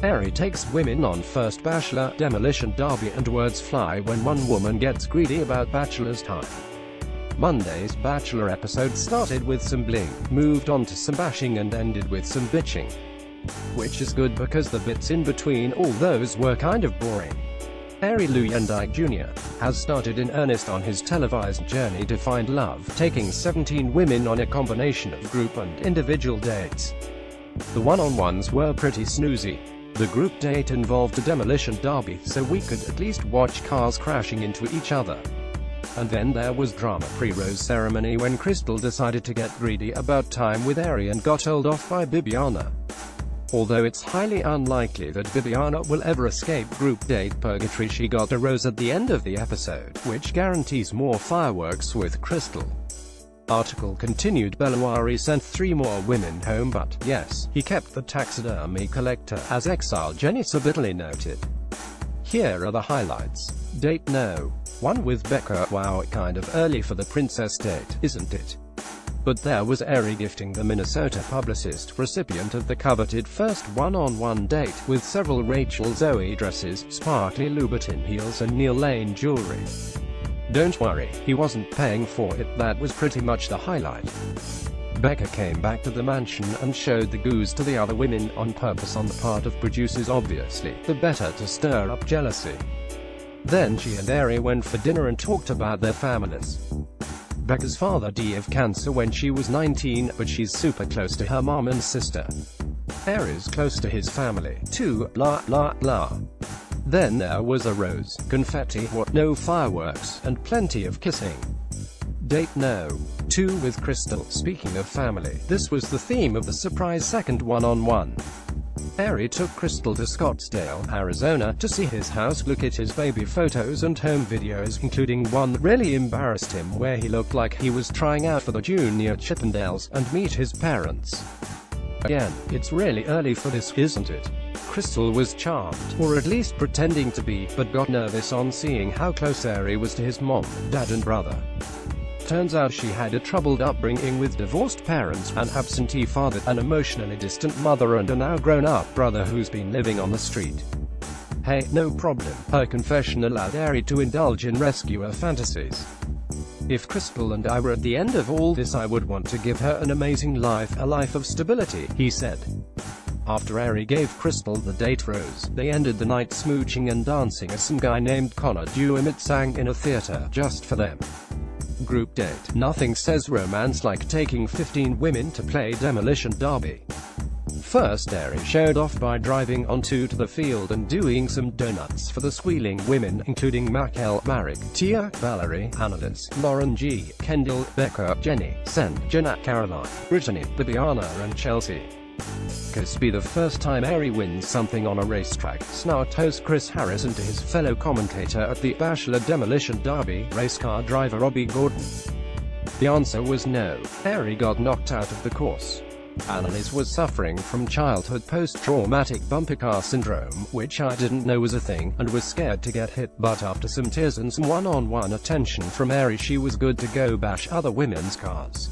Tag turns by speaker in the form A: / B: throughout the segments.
A: Arie takes women on first Bachelor, demolition derby, and words fly when one woman gets greedy about Bachelor's time. Monday's Bachelor episode started with some bling, moved on to some bashing, and ended with some bitching. Which is good because the bits in between all those were kind of boring. Arie Luyendyk Jr. has started in earnest on his televised journey to find love, taking 17 women on a combination of group and individual dates. The one-on-ones were pretty snoozy. The group date involved a demolition derby, so we could at least watch cars crashing into each other. And then there was drama pre-rose ceremony when Crystal decided to get greedy about time with Arie and got told off by Bibiana. Although it's highly unlikely that Bibiana will ever escape group date purgatory, she got a rose at the end of the episode, which guarantees more fireworks with Crystal. Article continued. Arie sent 3 more women home, but, yes, he kept the taxidermy collector, as exile Jenny so bitterly noted. Here are the highlights. Date No. 1 with Becca. Wow, kind of early for the princess date, isn't it? But there was Arie gifting the Minnesota publicist, recipient of the coveted first one-on-one date, with several Rachel Zoe dresses, sparkly Louboutin heels, and Neil Lane jewelry. Don't worry, he wasn't paying for it. That was pretty much the highlight. Becca came back to the mansion and showed the goose to the other women, on purpose on the part of producers obviously, the better to stir up jealousy. Then she and Arie went for dinner and talked about their families. Becca's father died of cancer when she was 19, but she's super close to her mom and sister. Arie's close to his family, too, blah blah blah. Then there was a rose, confetti, no fireworks, and plenty of kissing. Date No. 2 with Crystal. Speaking of family, this was the theme of the surprise second one-on-one. Arie took Crystal to Scottsdale, Arizona, to see his house, look at his baby photos and home videos, including one that really embarrassed him where he looked like he was trying out for the Junior Chippendales, and meet his parents. Again, it's really early for this, isn't it? Crystal was charmed, or at least pretending to be, but got nervous on seeing how close Arie was to his mom, dad and brother. Turns out she had a troubled upbringing with divorced parents, an absentee father, an emotionally distant mother, and a now grown-up brother who's been living on the street. Hey, no problem. Her confession allowed Arie to indulge in rescuer fantasies. If Crystal and I were at the end of all this, I would want to give her an amazing life, a life of stability, he said. After Arie gave Crystal the date rose, they ended the night smooching and dancing as some guy named Connor Duemit sang in a theater, just for them. Group date. Nothing says romance like taking 15 women to play demolition derby. First, Arie showed off by driving onto the field and doing some donuts for the squealing women, including Makel, Marek, Tia, Valerie, Annalise, Lauren G, Kendall, Becca, Jenny, Sen, Jenna, Caroline, Brittany, Bibiana, and Chelsea. Could be the first time Arie wins something on a racetrack, snarked host Chris Harrison to his fellow commentator at the Bachelor Demolition Derby, race car driver Robbie Gordon. The answer was no. Arie got knocked out of the course. Annalise was suffering from childhood post-traumatic bumper car syndrome, which I didn't know was a thing, and was scared to get hit, but after some tears and some one-on-one attention from Arie, she was good to go bash other women's cars.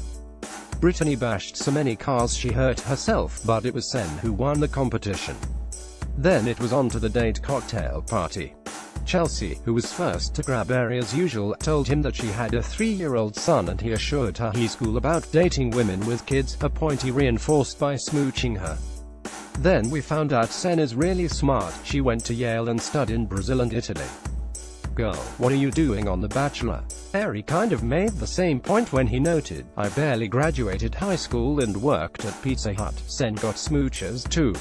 A: Brittany bashed so many cars she hurt herself, but it was Sen who won the competition. Then it was on to the date cocktail party. Chelsea, who was first to grab Arie as usual, told him that she had a 3-year-old son, and he assured her he's cool about dating women with kids, a point he reinforced by smooching her. Then we found out Sen is really smart. She went to Yale and studied in Brazil and Italy. Girl, what are you doing on The Bachelor? Arie kind of made the same point when he noted, I barely graduated high school and worked at Pizza Hut. Sen got smooches too.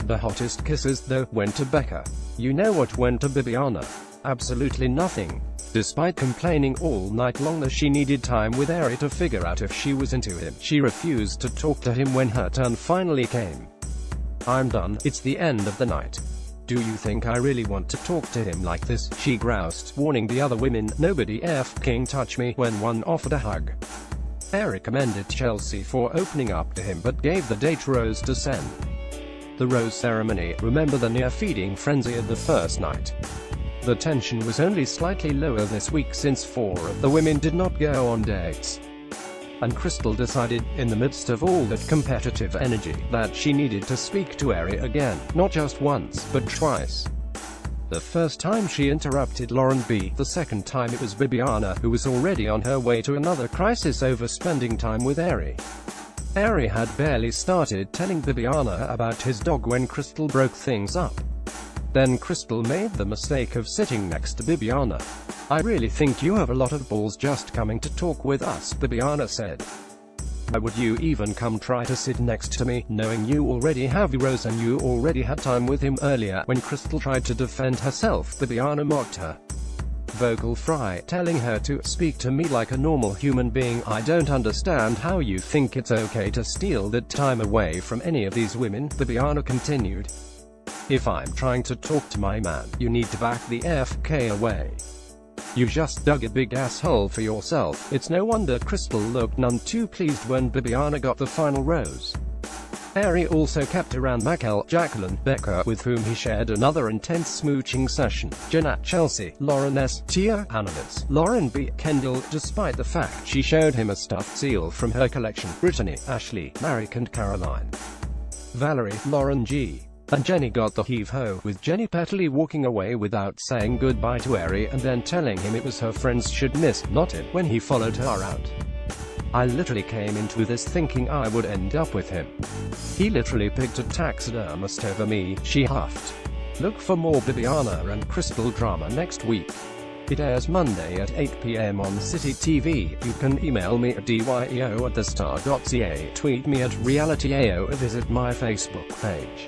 A: The hottest kisses, though, went to Becca. You know what went to Bibiana? Absolutely nothing. Despite complaining all night long that she needed time with Arie to figure out if she was into him, she refused to talk to him when her turn finally came. I'm done, it's the end of the night. Do you think I really want to talk to him like this? She groused, warning the other women, nobody f***ing touch me, when one offered a hug. Arie commended Chelsea for opening up to him but gave the date rose to Sen. The rose ceremony. Remember the near-feeding frenzy of the first night? The tension was only slightly lower this week since 4 of the women did not go on dates. and Crystal decided, in the midst of all that competitive energy, that she needed to speak to Arie again, not just once, but twice. The first time she interrupted Lauren B. The second time it was Bibiana, who was already on her way to another crisis over spending time with Arie. Arie had barely started telling Bibiana about his dog when Crystal broke things up. Then Crystal made the mistake of sitting next to Bibiana. "I really think you have a lot of balls just coming to talk with us," Bibiana said. "Why would you even come try to sit next to me, knowing you already have Rose and you already had time with him earlier?" When Crystal tried to defend herself, Bibiana mocked her. Vocal fry, telling her to speak to me like a normal human being. "I don't understand how you think it's okay to steal that time away from any of these women," Bibiana continued. "If I'm trying to talk to my man, you need to back the FK away. You just dug a big asshole for yourself." It's no wonder Crystal looked none too pleased when Bibiana got the final rose. Arie also kept around Jacqueline, Becca, with whom he shared another intense smooching session, Jenna, Chelsea, Lauren S., Tia, Annalise, Lauren B., Kendall, despite the fact she showed him a stuffed seal from her collection, Brittany, Ashley, Marek and Caroline, Valerie, Lauren G. and Jenny got the heave-ho, with Jenny petally walking away without saying goodbye to Arie and then telling him it was her friends should miss, not it, when he followed her out. "I literally came into this thinking I would end up with him. He literally picked a taxidermist over me," she huffed. Look for more Bibiana and Crystal drama next week. It airs Monday at 8 p.m. on City TV. You can email me at dyo@thestar.ca, tweet me at realityao, or visit my Facebook page.